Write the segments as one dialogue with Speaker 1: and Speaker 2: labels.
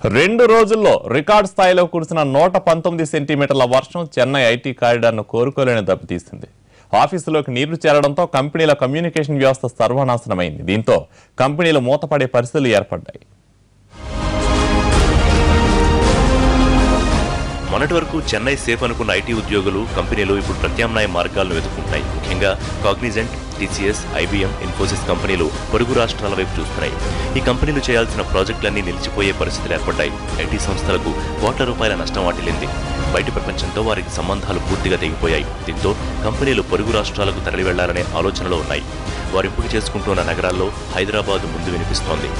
Speaker 1: 2 రోజుల్లో రికార్డ్ స్థాయిలో కురిసిన 119 సెంటీమీటర్ల వర్షం చెన్నై ఐటీ కారిడార్ను కోరుకోలేని దెబ్బతీసింది. ఆఫీసులోకి నీరు చేరడంతో కంపెనీల కమ్యూనికేషన్ వ్యవస్థ సర్వనాశనమైంది. దీంతో కంపెనీలు మూతపడే పరిస్థితులు ఏర్పడ్డాయి.
Speaker 2: మొన్నటి వరకు చెన్నై సేఫ్ అనుకున్న ఐటీ ఉద్యోగులు కంపెనీలు ఇప్పుడు ప్రత్యామ్నాయ మార్గాలను వెతుకుంటున్నాయి. ముఖ్యంగా కాగ్నిజెంట్, టీసీఎస్, ఐబీఎం, ఇన్ఫోసిస్ కంపెనీలు పొరుగు రాష్ట్రాల వైపు చూస్తున్నాయి. ఈ కంపెనీలు చేయాల్సిన ప్రాజెక్టులన్నీ నిలిచిపోయే పరిస్థితులు ఏర్పడ్డాయి. ఐటీ సంస్థలకు కోట్ల రూపాయల నష్టం వాటిల్లింది. బయటి ప్రపంచంతో వారికి సంబంధాలు పూర్తిగా తెగిపోయాయి. దీంతో కంపెనీలు పొరుగు రాష్ట్రాలకు తరలి వెళ్లాలనే ఆలోచనలో ఉన్నాయి. వారు ఎంపిక చేసుకుంటున్న నగరాల్లో హైదరాబాద్ ముందు వినిపిస్తోంది.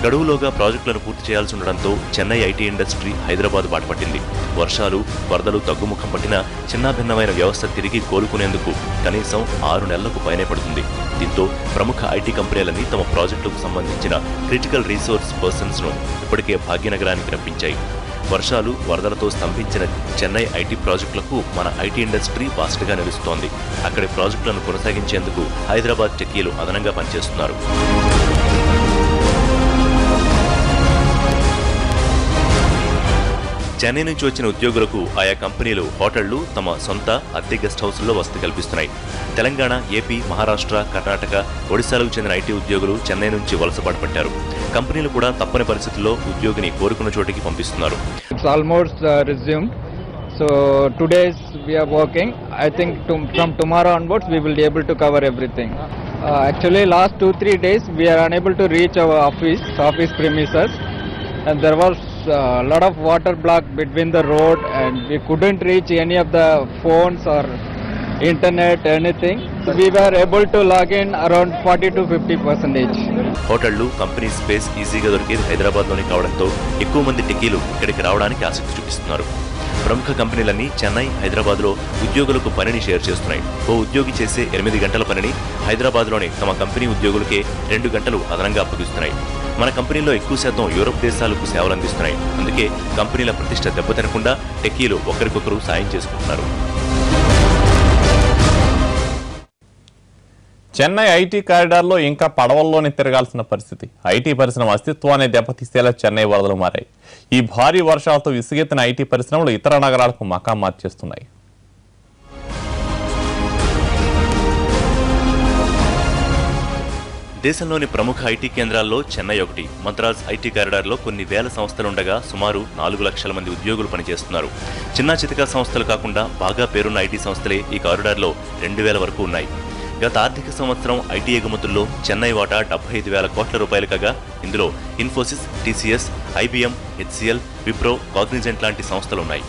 Speaker 2: గడువులోగా ప్రాజెక్టులను పూర్తి చేయాల్సి ఉండడంతో చెన్నై ఐటీ ఇండస్ట్రీ హైదరాబాద్ బాటపట్టింది. వర్షాలు, వరదలు తగ్గుముఖం పట్టినా చిన్నాభిన్నమైన వ్యవస్థ తిరిగి కోలుకునేందుకు కనీసం 6 నెలలకు పైనే పడుతుంది. దీంతో ప్రముఖ ఐటీ కంపెనీలన్నీ తమ ప్రాజెక్టులకు సంబంధించిన క్రిటికల్ రీసోర్స్ పర్సన్స్ ను ఇప్పటికే భాగ్యనగరానికి రప్పించాయి. వర్షాలు, వరదలతో స్తంభించిన చెన్నై ఐటీ ప్రాజెక్టులకు మన ఐటీ ఇండస్ట్రీ బాస్ట్గా నిలుస్తోంది. అక్కడి ప్రాజెక్టులను కొనసాగించేందుకు హైదరాబాద్ టెక్కీలు అదనంగా పనిచేస్తున్నారు. చెన్నై నుంచి వచ్చిన ఉద్యోగులకు ఆయా కంపెనీలు, హోటళ్లు తమ సొంత అద్దె గెస్ట్ హౌస్ల్లో వసతి కల్పిస్తున్నాయి. తెలంగాణ, ఏపీ, మహారాష్ట్ర, కర్ణాటక, ఒడిశాలకు చెందిన ఐటీ ఉద్యోగులు చెన్నై నుంచి వలసపాటు పట్టారు. కంపెనీలు కూడా తప్పని పరిస్థితుల్లో ఉద్యోగిని కోరుకున్న చోటికి పంపిస్తున్నారు.
Speaker 3: It's almost resumed. So 2 days we are working. I think from tomorrow onwards we will be able to cover everything. Actually last 2-3 days we are unable to reach our office premises, and there was a lot of water block between the road and we couldn't reach any of the phones or internet, anything. So we were able to log in around 40 to 50%.
Speaker 2: హోటళ్లు, company space ఈజీగా దొరికేది హైదరాబాద్లోనే కావడంతో ఎక్కువ మంది టెక్కీలు ఇక్కడికి రావడానికి ఆసక్తి చూపిస్తున్నారు. ప్రముఖ కంపెనీలన్నీ చెన్నై, హైదరాబాద్లో ఉద్యోగులకు పనిని షేర్ చేస్తున్నాయి. ఓ ఉద్యోగి చేసే 8 గంటల పనిని హైదరాబాద్లోనే తమ కంపెనీ ఉద్యోగులకే 2 గంటలు అదనంగా అప్పగిస్తున్నాయి. మన కంపెనీలో ఎక్కువ శాతం యూరోప్ దేశాలకు సేవలు అందిస్తున్నాయి. అందుకే కంపెనీల ప్రతిష్ట దెబ్బతినకుండా టెక్కీలు ఒకరికొకరు సాయం చేసుకుంటున్నారు.
Speaker 1: చెన్నై ఐటీ కారిడార్లో ఇంకా పడవల్లోనే తిరగాల్సిన పరిస్థితి. ఐటీ పరిశ్రమ అస్తిత్వాన్ని దెబ్బతీసేలా చెన్నై వరదలు మారాయి. ఈ భారీ వర్షాలతో విసుగెత్తిన ఐటీ పరిశ్రమలు ఇతర నగరాలకు మకాం మార్చేస్తున్నాయి.
Speaker 2: దేశంలోని ప్రముఖ ఐటీ కేంద్రాల్లో చెన్నై ఒకటి. మద్రాస్ ఐటీ కారిడార్లో కొన్ని వేల సంస్థలుండగా సుమారు 4 లక్షల మంది ఉద్యోగులు పనిచేస్తున్నారు. చిన్న చితకా సంస్థలు కాకుండా బాగా పేరున్న ఐటీ సంస్థలే ఈ కారిడార్లో 2000 వరకు ఉన్నాయి. గత ఆర్థిక సంవత్సరం ఐటీ ఎగుమతుల్లో చెన్నై వాటా 75,000 కోట్ల రూపాయలు కాగా ఇందులో Infosys, TCS, IBM, HCl, Wipro, Cognizant లాంటి సంస్థలున్నాయి.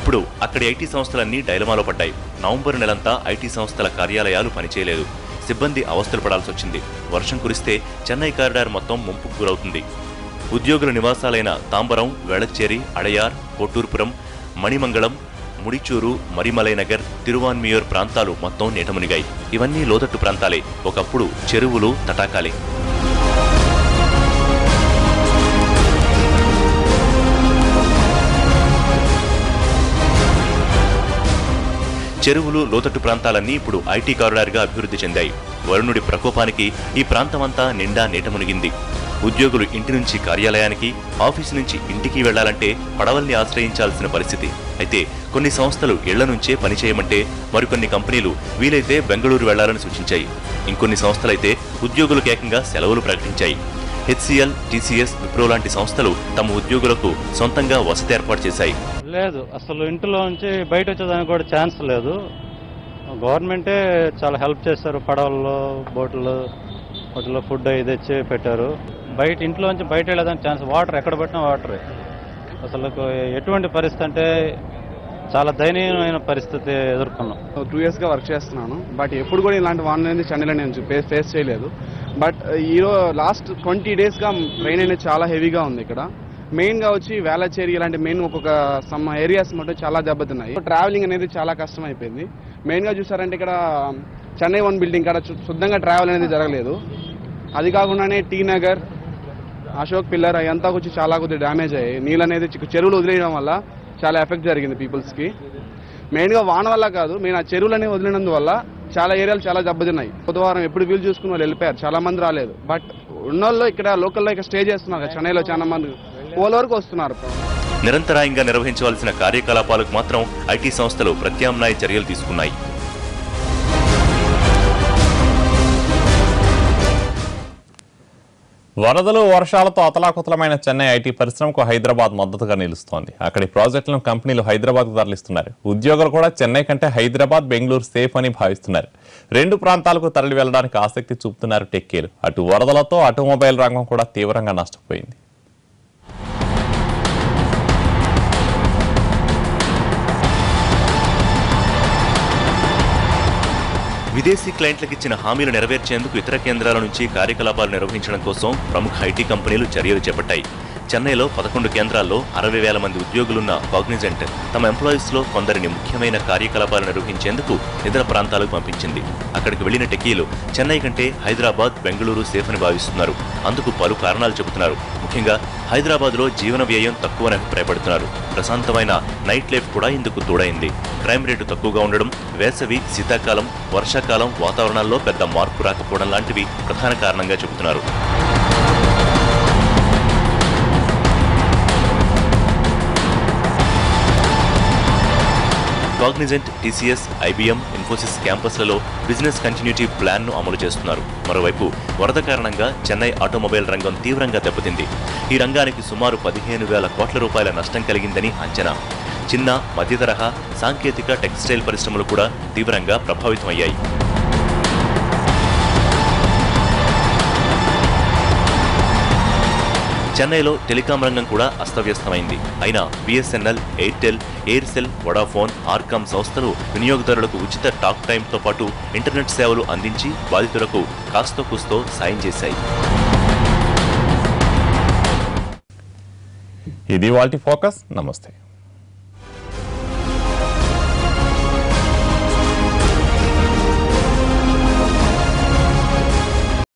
Speaker 2: ఇప్పుడు అక్కడి ఐటీ సంస్థలన్నీ డైలమాలో పడ్డాయి. నవంబర్ నెలంతా ఐటీ సంస్థల కార్యాలయాలు పనిచేయలేదు. సిబ్బంది అవస్థలు పడాల్సి వచ్చింది. వర్షం కురిస్తే చెన్నై కారిడార్ మొత్తం ముంపుకు గురవుతుంది. ఉద్యోగుల నివాసాలైన తాంబరం, వేళచ్చేరి, అడయార్, కోటూర్పురం, మణిమంగళం, ముడిచూరు, మరిమలైనగర్, తిరువాన్మియూర్ ప్రాంతాలు మొత్తం నీటమునిగాయి. ఇవన్నీ లోతట్టు ప్రాంతాలే. ఒకప్పుడు చెరువులు, తటాకాలే. చెరువులు, లోతట్టు ప్రాంతాలన్నీ ఇప్పుడు ఐటీ కారిడార్గా అభివృద్ధి చెందాయి. వరుణుడి ప్రకోపానికి ఈ ప్రాంతమంతా నిండా నీటమునిగింది. ఉద్యోగులు ఇంటి నుంచి కార్యాలయానికి, ఆఫీసు నుంచి ఇంటికి వెళ్లాలంటే పడవల్ని ఆశ్రయించాల్సిన పరిస్థితి. అయితే కొన్ని సంస్థలు ఇళ్ల నుంచే పనిచేయమంటే మరికొన్ని కంపెనీలు వీలైతే బెంగళూరు వెళ్లాలని సూచించాయి. ఇంకొన్ని సంస్థలైతే ఉద్యోగులకు ఏకంగా సెలవులు ప్రకటించాయి. హెచ్సిఎల్, టీసీఎస్, విప్రో లాంటి సంస్థలు తమ ఉద్యోగులకు సొంతంగా వసతి ఏర్పాటు చేశాయి.
Speaker 4: లేదు, అసలు ఇంట్లో నుంచి బయట వచ్చేదానికి కూడా ఛాన్స్ లేదు. గవర్నమెంటే చాలా హెల్ప్ చేశారు. పడవల్లో, బోట్లో ఫుడ్ ఇది తెచ్చి పెట్టారు. ఇంట్లో నుంచి బయట వెళ్ళేదానికి ఛాన్స్. వాటర్ ఎక్కడ పెట్టినా వాటరే. అసలు ఎటువంటి పరిస్థితి అంటే చాలా దయనీయమైన పరిస్థితి ఎదుర్కొన్నాం.
Speaker 5: 2 yearsగా వర్క్ చేస్తున్నాను. బట్ ఎప్పుడు కూడా ఇలాంటి వాన్ అనేది చెన్నైలో నేను ఫేస్ చేయలేదు. బట్ లాస్ట్ 20 daysగా ట్రైన్ అనేది చాలా హెవీగా ఉంది. ఇక్కడ మెయిన్గా వచ్చి వేళచ్చేరి ఇలాంటి మెయిన్ ఒక్కొక్క సమ్ ఏరియాస్ మొత్తం చాలా దెబ్బతిన్నాయి. ట్రావెలింగ్ అనేది చాలా కష్టం అయిపోయింది. మెయిన్గా చూసారంటే ఇక్కడ చెన్నై 1 బిల్డింగ్ కాడ శుద్ధంగా ట్రావెల్ అనేది జరగలేదు. అది కాకుండానే టీ నగర్, అశోక్ పిల్లర్ అదంతా కొంచెం చాలా కొద్దిగా డ్యామేజ్ అయ్యాయి. నీళ్ళు అనేది చెరువులు వదిలేయడం వల్ల చాలా ఎఫెక్ట్ జరిగింది పీపుల్స్కి. మెయిన్గా వాన వల్ల కాదు, మెయిన్ ఆ చెరువులు అనేవి వదిలినందువల్ల చాలా ఏరియాలు చాలా దెబ్బతిన్నాయి. బుధవారం ఎప్పుడు వీలు చూసుకుని వాళ్ళు వెళ్ళిపోయారు, చాలా మంది రాలేదు. బట్ ఉన్నోళ్ళు ఇక్కడ లోకల్లో ఇక్కడ స్టే చేస్తున్నారు కదా, చెన్నైలో చాలా మంది పోల్ వరకు వస్తున్నారు.
Speaker 2: నిరంతరాయంగా నిర్వహించవలసిన కార్యకలాపాలకు మాత్రం ఐటీ సంస్థలు ప్రత్యామ్నాయ చర్యలు తీసుకున్నాయి.
Speaker 1: వరదలు వర్షాలతో అతలాకుతలమైన చెన్నై ఐటీ పరిశ్రమకు హైదరాబాద్ మద్దతుగా నిలుస్తోంది. అక్కడి ప్రాజెక్టులను కంపెనీలు హైదరాబాద్కు తరలిస్తున్నారు. ఉద్యోగులు కూడా చెన్నై కంటే హైదరాబాద్, బెంగళూరు సేఫ్ అని భావిస్తున్నారు. రెండు ప్రాంతాలకు తరలి వెళ్లడానికి ఆసక్తి చూపుతున్నారు టెక్కీలు. అటు వరదలతో ఆటోమొబైల్ రంగం కూడా తీవ్రంగా నష్టపోయింది.
Speaker 2: విదేశీ క్లయింట్లకు ఇచ్చిన హామీలు నెరవేర్చేందుకు ఇతర కేంద్రాల నుంచి కార్యకలాపాలు నిర్వహించడం కోసం ప్రముఖ ఐటీ కంపెనీలు చర్యలు చేపట్టాయి. చెన్నైలో 11 కేంద్రాల్లో 60,000 మంది ఉద్యోగులున్న కాగ్నిజెంట్ తమ ఎంప్లాయీస్లో కొందరిని ముఖ్యమైన కార్యకలాపాలు నిర్వహించేందుకు ఇతర ప్రాంతాలకు పంపించింది. అక్కడికి వెళ్లిన టెక్కీలు చెన్నై కంటే హైదరాబాద్, బెంగళూరు సేఫ్ అని భావిస్తున్నారు. అందుకు పలు కారణాలు చెబుతున్నారు. ముఖ్యంగా హైదరాబాద్లో జీవన వ్యయం తక్కువని అభిప్రాయపడుతున్నారు. ప్రశాంతమైన నైట్ లైఫ్ కూడా ఇందుకు తోడైంది. క్రైమ్ రేటు తక్కువగా ఉండడం, వేసవి, శీతాకాలం, వర్షాకాలం వాతావరణాల్లో పెద్ద మార్పు రాకపోవడం లాంటివి ప్రధాన కారణంగా చెబుతున్నారు. కాగ్నిజెంట్, టీసీఎస్, ఐబీఎం, ఇన్ఫోసిస్ క్యాంపస్లలో బిజినెస్ కంటిన్యూటీ ప్లాన్ను అమలు చేస్తున్నారు. మరోవైపు వరద కారణంగా చెన్నై ఆటోమొబైల్ రంగం తీవ్రంగా దెబ్బతింది. ఈ రంగానికి సుమారు 15,000 కోట్ల రూపాయల నష్టం కలిగిందని అంచనా. చిన్న, మధ్య తరహా, సాంకేతిక, టెక్స్టైల్ పరిశ్రమలు కూడా తీవ్రంగా ప్రభావితమయ్యాయి. చెన్నైలో టెలికాం రంగం కూడా అస్తవ్యస్తమైంది. అయినా BSNL, Airtel, Aircel, Vodafone, RCom సంస్థలు వినియోగదారులకు ఉచిత టాక్ టైంతో పాటు ఇంటర్నెట్ సేవలు అందించి బాధితులకు కాస్తో కూస్తో సాయం చేశాయి.
Speaker 1: ఇది వాల్టి ఫోకస్. నమస్తే.